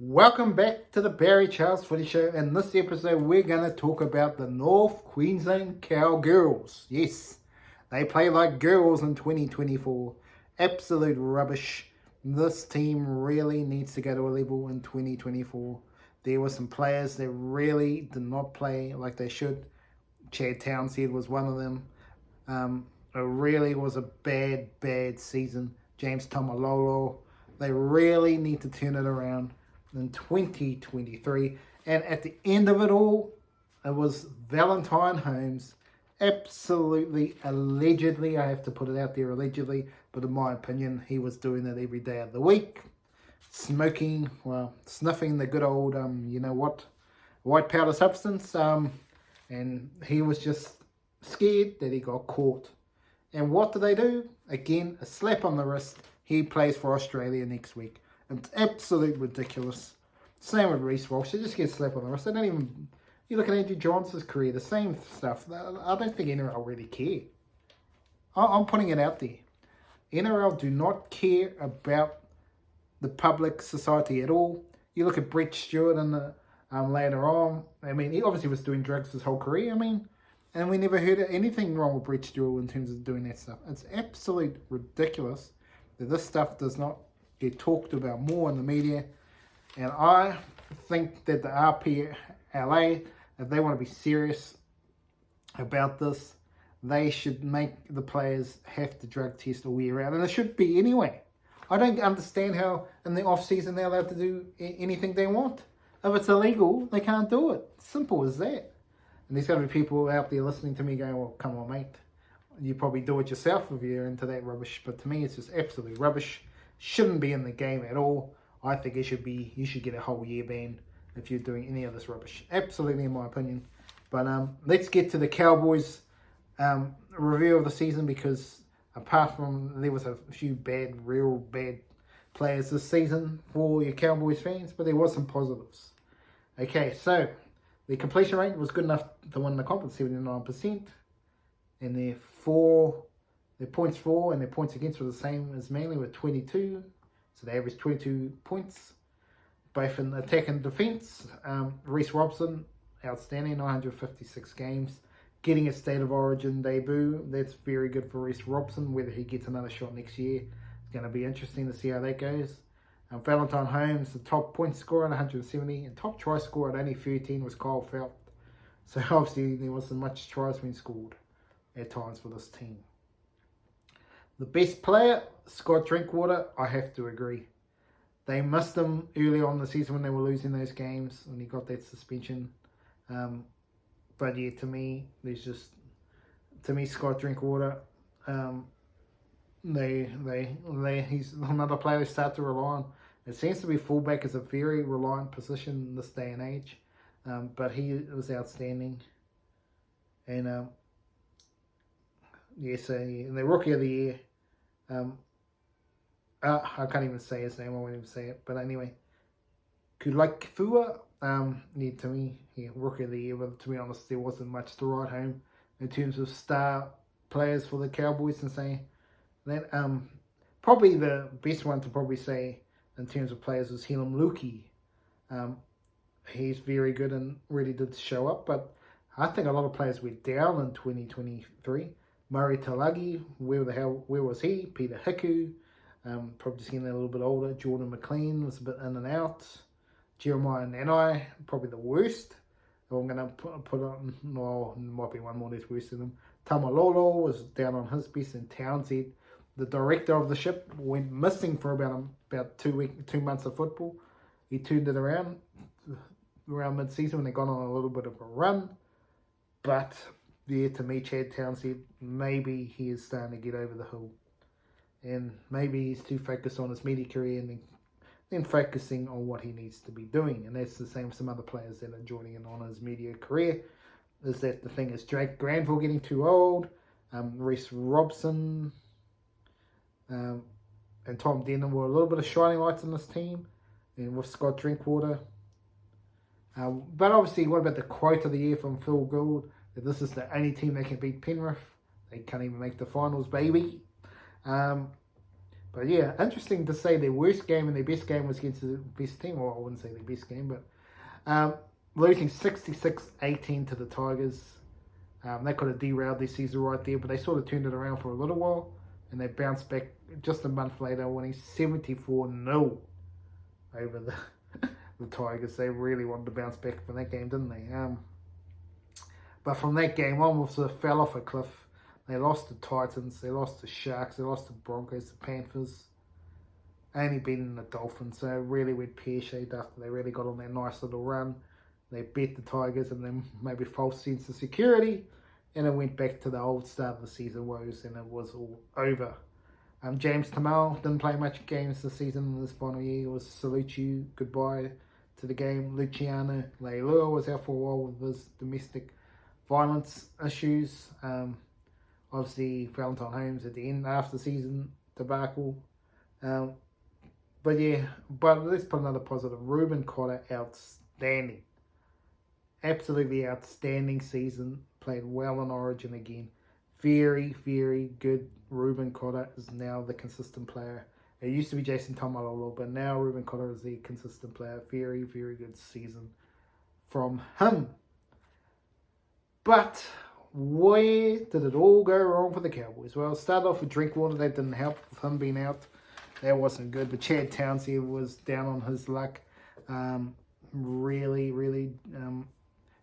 Welcome back to the Barry Charles Footy Show. In this episode, we're going to talk about the North Queensland Cowgirls. Yes, they play like girls in 2024. Absolute rubbish. This team really needs to go to a level in 2024. There were some players that really did not play like they should. Chad Townsend was one of them. It really was a bad season. James Taumololo. They really need to turn it around in 2023. And at the end of it all, it was Valentine Holmes. Absolutely, allegedly, I have to put it out there, allegedly, but in my opinion, he was doing it every day of the week. Smoking, sniffing the good old, white powder substance. And he was just scared that he got caught. And what do they do? Again, a slap on the wrist. He plays for Australia next week. It's absolutely ridiculous. Same with Reece. They just get slapped on the wrist. They don't even... You look at Andrew Johnson's career, the same stuff. I don't think NRL really care. I'm putting it out there. NRL do not care about the public society at all. You look at Brett Stewart and later on. I mean, he obviously was doing drugs his whole career. And we never heard anything wrong with Brett Stewart in terms of doing that stuff. It's absolutely ridiculous that this stuff does not get talked about more in the media. And I think that the RPLA, if they want to be serious about this, they should make the players have to drug test all year round. And it should be anyway. I don't understand how in the off-season they're allowed to do anything they want. If it's illegal, they can't do it. Simple as that. And there's going to be people out there listening to me going, well, come on, mate. You probably do it yourself if you're into that rubbish. But to me, it's just absolutely rubbish. Shouldn't be in the game at all. I think you should get a whole year ban if you're doing any of this rubbish. Absolutely, in my opinion. But let's get to the Cowboys review of the season, because apart from there was a few real bad players this season for your Cowboys fans, but there was some positives. Okay, so the completion rate was good enough to win the comp at 79%. And their points for and their points against were the same as Manly with 22. So they averaged 22 points, both in attack and defence. Reece Robson, outstanding, 956 games. Getting a State of Origin debut. That's very good for Reece Robson. Whether he gets another shot next year, it's going to be interesting to see how that goes. Valentine Holmes, the top point scorer at 170, and top try scorer at only 13 was Kyle Felt. So obviously there wasn't much tries being scored at times for this team. The best player, Scott Drinkwater, I have to agree. They missed him early on in the season when they were losing those games, when he got that suspension. But yeah, to me, Scott Drinkwater, he's another player they start to rely on. It seems to be fullback is a very reliant position in this day and age, but he was outstanding. And in the Rookie of the Year, I can't even say his name, I won't even say it, but anyway, Kulakfua, to me, Rookie of the Year, but to be honest, there wasn't much to write home in terms of star players for the Cowboys and say that. Probably the best one to probably say in terms of players was Helium Luke. He's very good and really did show up, but I think a lot of players went down in 2023. Murray Talagi, where was he? Peter Hiku, probably just getting a little bit older. Jordan McLean was a bit in and out. Jeremiah Nanai, probably the worst. I'm going to put on, no, might be one more that's worse than him. Taumololo was down on his best, and Townsend, the director of the ship, went missing for about 2 months of football. He turned it around mid-season when they got on a little bit of a run. But yeah, to me, Chad Townsend, maybe he is starting to get over the hill. And maybe he's too focused on his media career and then focusing on what he needs to be doing. And that's the same with some other players that are joining in on his media career. Is that the thing is Drake Granville getting too old, Reece Robson, and Tom Denham were a little bit of shining lights in this team, and with Scott Drinkwater. But obviously, what about the quote of the year from Phil Gould, that this is the only team that can beat Penrith? They can't even make the finals, baby. But yeah, interesting to say their worst game and their best game was against the best team. Well, I wouldn't say their best game, but losing 66-18 to the Tigers. That could have derailed their season right there, but they sort of turned it around for a little while, and they bounced back just a month later, winning 74-0 over the Tigers. They really wanted to bounce back from that game, didn't they? But from that game on, also fell off a cliff. They lost to Titans, they lost to Sharks, they lost to Broncos, the Panthers, only beating the Dolphins. So it really went pear-shaped after they really got on that nice little run. They beat the Tigers and then maybe false sense of security, and it went back to the old start of the season woes, and it was all over. James Taumololo didn't play much games this season. This final year it was salute you, goodbye to the game. Luciano Leilua was out for a while with his domestic violence issues. Obviously Valentine Holmes at the end after the season debacle. But let's put another positive. Reuben Cotter, outstanding. Absolutely outstanding season. Played well in Origin again. Very, very good. Reuben Cotter is now the consistent player. It used to be Jason Taumololo, but now Reuben Cotter is the consistent player. Very, very good season from him. But where did it all go wrong for the Cowboys? Well, it started off with Drinkwater. That didn't help with him being out. That wasn't good. But Chad Townsend was down on his luck. Really,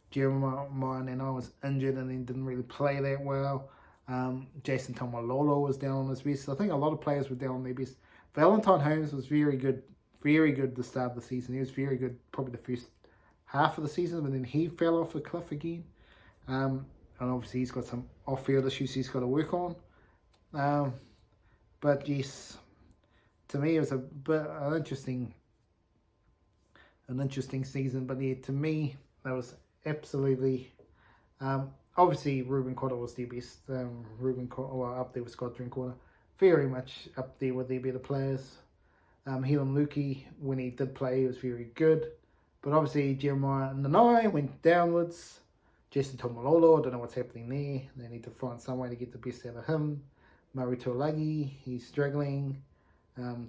Jeremiah Nanai was injured and he didn't really play that well. Jason Taumololo was down on his best. I think a lot of players were down on their best. Valentine Holmes was very good at the start of the season. He was very good probably the first half of the season, but then he fell off a cliff again. And obviously he's got some off-field issues he's got to work on. But yes, to me it was an interesting season. But yeah, to me that was absolutely obviously Reuben Cotter was the best. Reuben Cotter up there with Scott Drinkwater, very much up there with their better players. Helium Luke, when he did play, he was very good. But obviously Jeremiah Nanai went downwards. Jason Taumololo, I don't know what's happening there. They need to find some way to get the best out of him. Murray Tuolagi, he's struggling.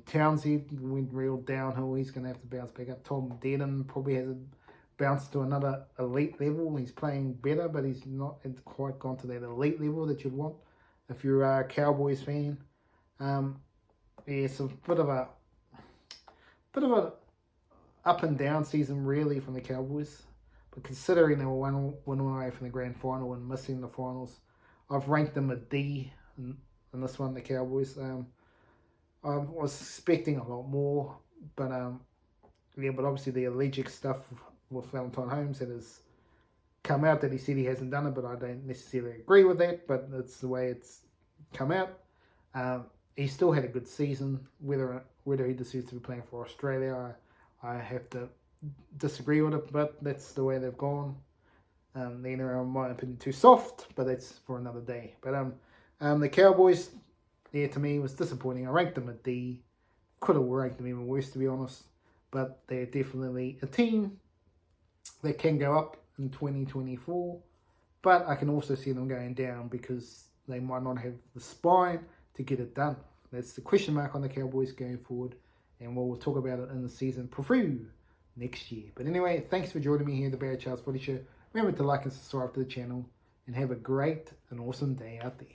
Townsend went real downhill. He's going to have to bounce back up. Tom Dearden probably hasn't bounced to another elite level. He's playing better, but he's not quite gone to that elite level that you'd want if you're a Cowboys fan. It's a bit of a up and down season really from the Cowboys. But considering they were one away from the grand final and missing the finals, I've ranked them a D in this one, the Cowboys. I was expecting a lot more, but but obviously the allergic stuff with Valentine Holmes that has come out that he said he hasn't done it, but I don't necessarily agree with that, but it's the way it's come out. He still had a good season. Whether he deserves to be playing for Australia, I have to disagree with it, but that's the way they've gone. The NRL, in my opinion, too soft, but that's for another day. But the Cowboys, yeah, to me was disappointing. I ranked them a D. Could have ranked them even worse, to be honest. But they're definitely a team that can go up in 2024. But I can also see them going down because they might not have the spine to get it done. That's the question mark on the Cowboys going forward. And we'll talk about it in the season preview next year. But anyway, thanks for joining me here at the Barry Charles Footy Show. Remember to like and subscribe to the channel. And have a great and awesome day out there.